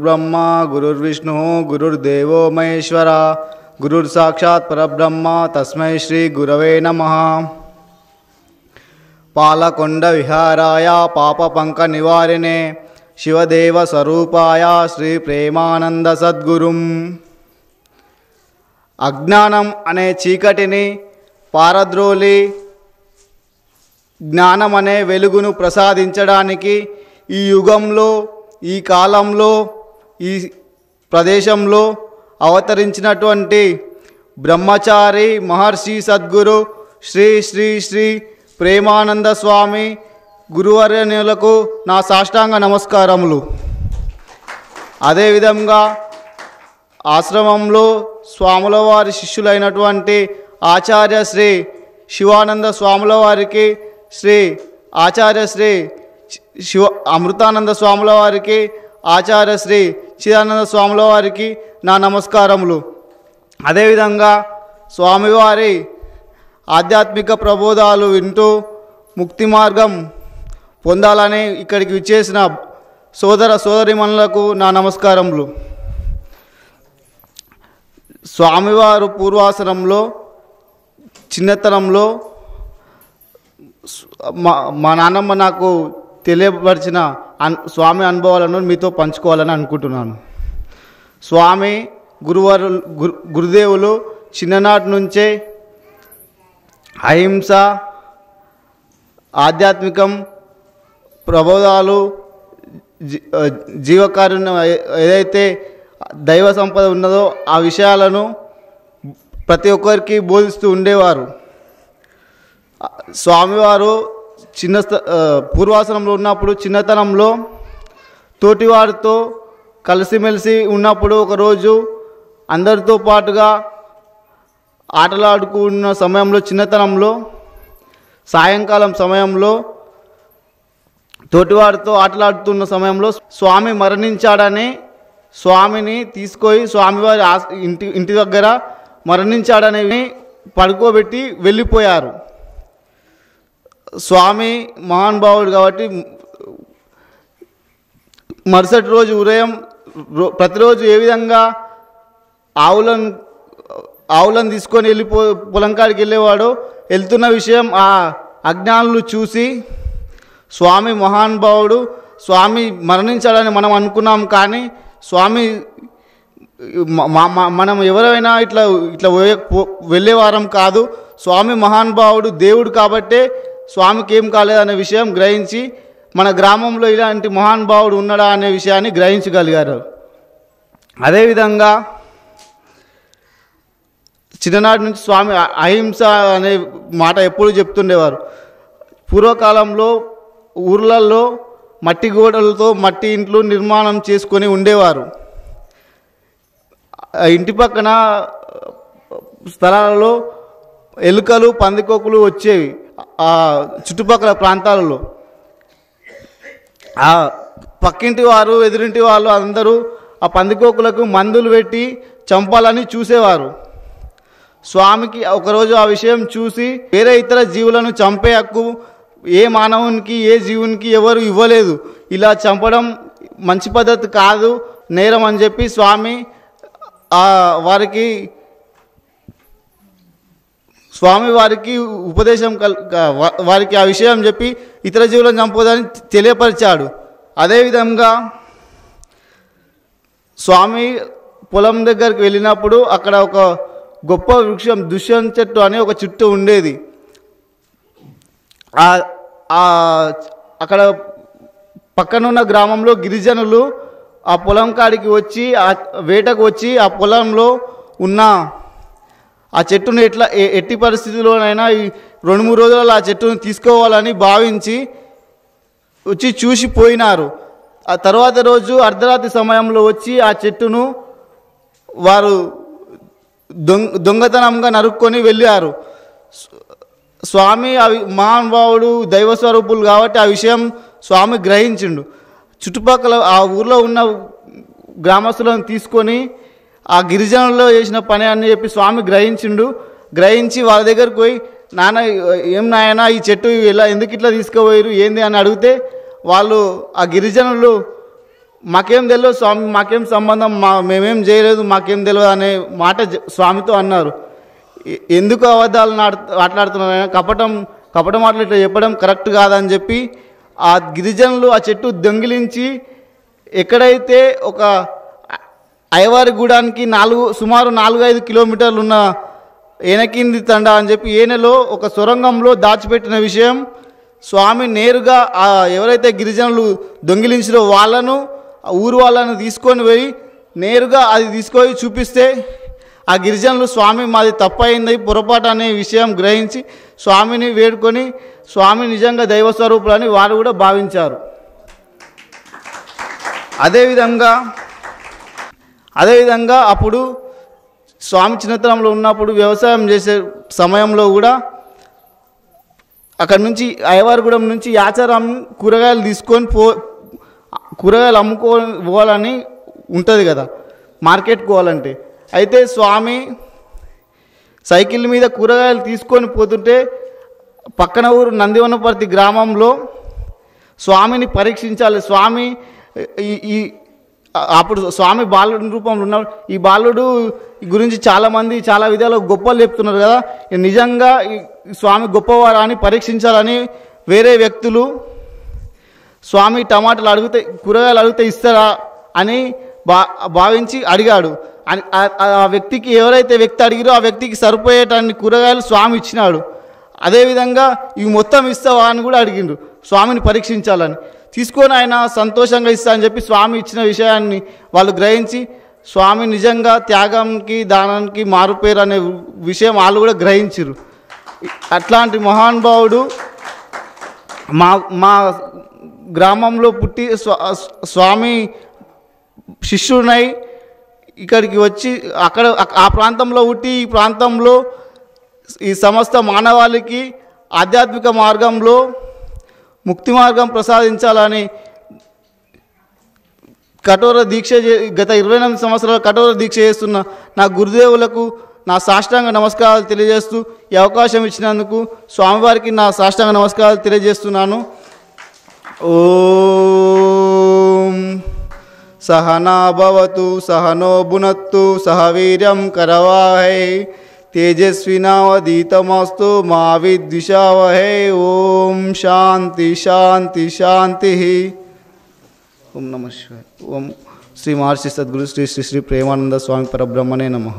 गुरुर्ब्रह्मा गुरुर्विष्णु गुरुर्देवो महेश्वरा गुरुर्साक्षात् परब्रह्म तस्मै श्री गुरवे नमः। पालकोंड विहाराय पापपंक निवारिणे शिवदेव स्वरूपाय श्री प्रेमानंद सद्गुरुं अज्ञानम अने चीकटिनि पारद्रोली జ్ఞానం అనే వెలుగును ప్రసాదించడానికి ఈ యుగంలో ఈ కాలంలో ఈ ప్రదేశంలో అవతరించినటువంటి బ్రహ్మచారి మహర్షి సద్గురు శ్రీ శ్రీ శ్రీ ప్రేమానంద స్వామి గురువర్యులకు నా సాష్టాంగ నమస్కారములు. అదేవిధంగా ఆశ్రమంలో స్వాముల వారి శిష్యులైనటువంటి ఆచార్య శ్రీ శివానంద స్వాముల వారికి, శ్రీ ఆచార్య శ్రీ శివ అమృతానంద స్వాముల వారికి, ఆచార్య శ్రీ చిదానంద స్వాముల వారికి నా నమస్కారములు. అదేవిధంగా స్వామివారి ఆధ్యాత్మిక ప్రబోధాలు వింటూ ముక్తి మార్గం పొందాలని ఇక్కడికి విచ్చేసిన సోదర సోదరిమణులకు నా నమస్కారములు. స్వామివారు పూర్వాసనంలో చిన్నతనంలో మా నాన్నమ్మ నాకు తెలియపరిచిన స్వామి అనుభవాలను మీతో పంచుకోవాలని అనుకుంటున్నాను. స్వామి గురుదేవులు చిన్ననాటి నుంచే అహింస, ఆధ్యాత్మికం, ప్రబోధాలు, జీవకారుణ్యం ఏదైతే దైవ సంపద ఉన్నదో ఆ విషయాలను ప్రతి ఒక్కరికి బోధిస్తూ ఉండేవారు. స్వామివారు పూర్వాసనంలో ఉన్నప్పుడు చిన్నతనంలో తోటివారితో కలిసిమెలిసి ఉన్నప్పుడు ఒకరోజు అందరితో పాటుగా ఆటలాడుకున్న సమయంలో, చిన్నతనంలో సాయంకాలం సమయంలో తోటివారితో ఆటలాడుతున్న సమయంలో స్వామి మరణించాడని స్వామిని తీసుకొని స్వామివారి ఇంటి దగ్గర మరణించాడని పడుకోబెట్టి వెళ్ళిపోయారు. స్వామి మహానుభావుడు కాబట్టి మరుసటి రోజు ఉదయం ప్రతిరోజు ఏ విధంగా ఆవులను తీసుకొని పొలం కాడికి వెళ్ళేవాడో, వెళ్తున్న విషయం ఆ అజ్ఞానులు చూసి స్వామి మహానుభావుడు, స్వామి మరణించాడని మనం అనుకున్నాం. కానీ స్వామి మనం ఎవరైనా ఇట్లా వెళ్ళేవారం కాదు. స్వామి మహానుభావుడు దేవుడు కాబట్టే స్వామికి ఏం కాలేదనే విషయం గ్రహించి మన గ్రామంలో ఇలాంటి మహానుభావుడు ఉన్నాడా అనే విషయాన్ని గ్రహించగలిగారు. అదేవిధంగా చిన్ననాటి నుంచి స్వామి అహింస అనే మాట ఎప్పుడు చెప్తుండేవారు. పూర్వకాలంలో ఊర్లలో మట్టి గోడలతో మట్టి ఇంట్లో నిర్మాణం చేసుకొని ఉండేవారు. ఇంటి పక్కన స్థలాలలో ఎలుకలు, పందికొక్కులు వచ్చేవి. ఆ చుట్టుపక్కల ప్రాంతాలలో ఆ పక్కింటి వారు, ఎదురింటి వాళ్ళు అందరూ ఆ పందికొక్కులకు మందులు పెట్టి చంపాలని చూసేవారు. స్వామికి ఒకరోజు ఆ విషయం చూసి వేరే ఇతర జీవులను చంపే హక్కు ఏ మానవునికి, ఏ జీవునికి ఎవరు ఇవ్వలేదు. ఇలా చంపడం మంచి పద్ధతి కాదు, నేరం అని చెప్పి స్వామి వారికి ఉపదేశం వారికి ఆ విషయం చెప్పి ఇతర జీవులను చంపదని తెలియపరిచాడు. అదేవిధంగా స్వామి పొలం దగ్గరికి వెళ్ళినప్పుడు అక్కడ ఒక గొప్ప వృక్షం దుష్యంత చెట్టు అని ఒక చెట్టు ఉండేది. అక్కడ పక్కనున్న గ్రామంలో గిరిజనులు ఆ పొలం కాడికి వచ్చి వేటకు వచ్చి ఆ పొలంలో ఉన్న ఆ చెట్టును ఎట్టి పరిస్థితుల్లోనైనా 2-3 రోజులలో ఆ చెట్టును తీసుకోవాలని భావించి వచ్చి చూసిపోయినారు. ఆ తర్వాత రోజు అర్ధరాత్రి సమయంలో వచ్చి ఆ చెట్టును వారు దొంగతనంగా నరుక్కొని వెళ్ళారు. స్వామి మహానుభావుడు, దైవ స్వరూపులు కాబట్టి ఆ విషయం స్వామి గ్రహించిండు. చుట్టుపక్కల ఆ ఊర్లో ఉన్న గ్రామస్తులను తీసుకొని ఆ గిరిజనుల్లో చేసిన పని అని చెప్పి స్వామి గ్రహించి వాళ్ళ దగ్గరకు పోయి, నాయనా ఈ చెట్టు ఎందుకు ఇట్లా తీసుకుపోయారు ఏంది అని అడిగితే వాళ్ళు ఆ గిరిజనులు మాకేం తెలియదు స్వామి, మాకేం సంబంధం, మేమేం చేయలేదు, మాకేం తెలియదు అనే మాట స్వామితో అన్నారు. ఎందుకు అబద్ధాలు మాట్లాడుతున్నారు, కపట మాటలు ఇట్లా చెప్పడం కరెక్ట్ కాదని చెప్పి ఆ గిరిజనులు ఆ చెట్టు దొంగిలించి ఎక్కడైతే ఒక అయ్యవారిగూడానికి సుమారు 4-5 కిలోమీటర్లు ఉన్న ఏనకింది తండా అని చెప్పి ఏనెలో ఒక సొరంగంలో దాచిపెట్టిన విషయం స్వామి నేరుగా ఎవరైతే గిరిజనులు దొంగిలించారో వాళ్ళను ఊరు వాళ్ళను తీసుకొని పోయి నేరుగా అది తీసుకొని చూపిస్తే ఆ గిరిజనులు స్వామి మాది తప్పైంది పొరపాటు అనే విషయం గ్రహించి స్వామిని వేడుకొని స్వామి నిజంగా దైవ స్వరూపులని వారు కూడా భావించారు. అదేవిధంగా అప్పుడు స్వామి చిన్నతనంలో ఉన్నప్పుడు వ్యవసాయం చేసే సమయంలో కూడా అక్కడి నుంచి అయ్యవారిగూడెం నుంచి యాచారం కూరగాయలు తీసుకొని కూరగాయలు పోవాలని ఉంటుంది కదా మార్కెట్కి పోవాలంటే. అయితే స్వామి సైకిల్ మీద కూరగాయలు తీసుకొని పోతుంటే పక్కన ఊరు నందివనపర్తి గ్రామంలో స్వామిని పరీక్షించాలి. స్వామి అప్పుడు స్వామి బాలుడి రూపంలో ఉన్నాడు. ఈ బాలుడు గురించి చాలామంది చాలా విధాలు గొప్పలు చెప్తున్నారు కదా, నిజంగా స్వామి గొప్పవారా అని పరీక్షించాలని వేరే వ్యక్తులు స్వామి టమాటాలు కూరగాయలు అడిగితే ఇస్తారా అని భావించి అడిగాడు. ఆ వ్యక్తికి ఎవరైతే వ్యక్తి అడిగారో ఆ వ్యక్తికి సరిపోయేటన్ని కూరగాయలు స్వామి ఇచ్చినాడు. అదేవిధంగా ఇవి మొత్తం ఇస్తావా అని కూడా అడిగిండ్రు స్వామిని పరీక్షించాలని. తీసుకొని ఆయన సంతోషంగా ఇస్తా అని చెప్పి స్వామి ఇచ్చిన విషయాన్ని వాళ్ళు గ్రహించి స్వామి నిజంగా త్యాగానికి దానానికి మారుపేరు అనే విషయం వాళ్ళు కూడా గ్రహించారు. అట్లాంటి మహానుభావుడు మా గ్రామంలో పుట్టి స్వామి శిష్యునై ఇక్కడికి వచ్చి అక్కడ ఆ ప్రాంతంలో పుట్టి ఈ ప్రాంతంలో ఈ సమస్త మానవాళికి ఆధ్యాత్మిక మార్గంలో ముక్తి మార్గం ప్రసాదించాలని కఠోర దీక్ష గత 28 సంవత్సరాల కఠోర దీక్ష చేస్తున్న నా గురుదేవులకు నా సాష్టాంగ నమస్కారాలు తెలియజేస్తూ ఈ అవకాశం ఇచ్చినందుకు స్వామివారికి నా సాష్టాంగ నమస్కారాలు తెలియజేస్తున్నాను. ఓం సహనా భవతు సహనో భునత్తు సహ వీర్యం కరవాహై తేజస్వినావధీతమస్తు మా విద్విషావహై. ఓం శాంతి శాంతి శాంతి. ఓం నమః శివాయ. ఓం శ్రీ మహర్షి సద్గురు శ్రీ శ్రీ శ్రీ ప్రేమానంద స్వామి పరబ్రహ్మణే నమః.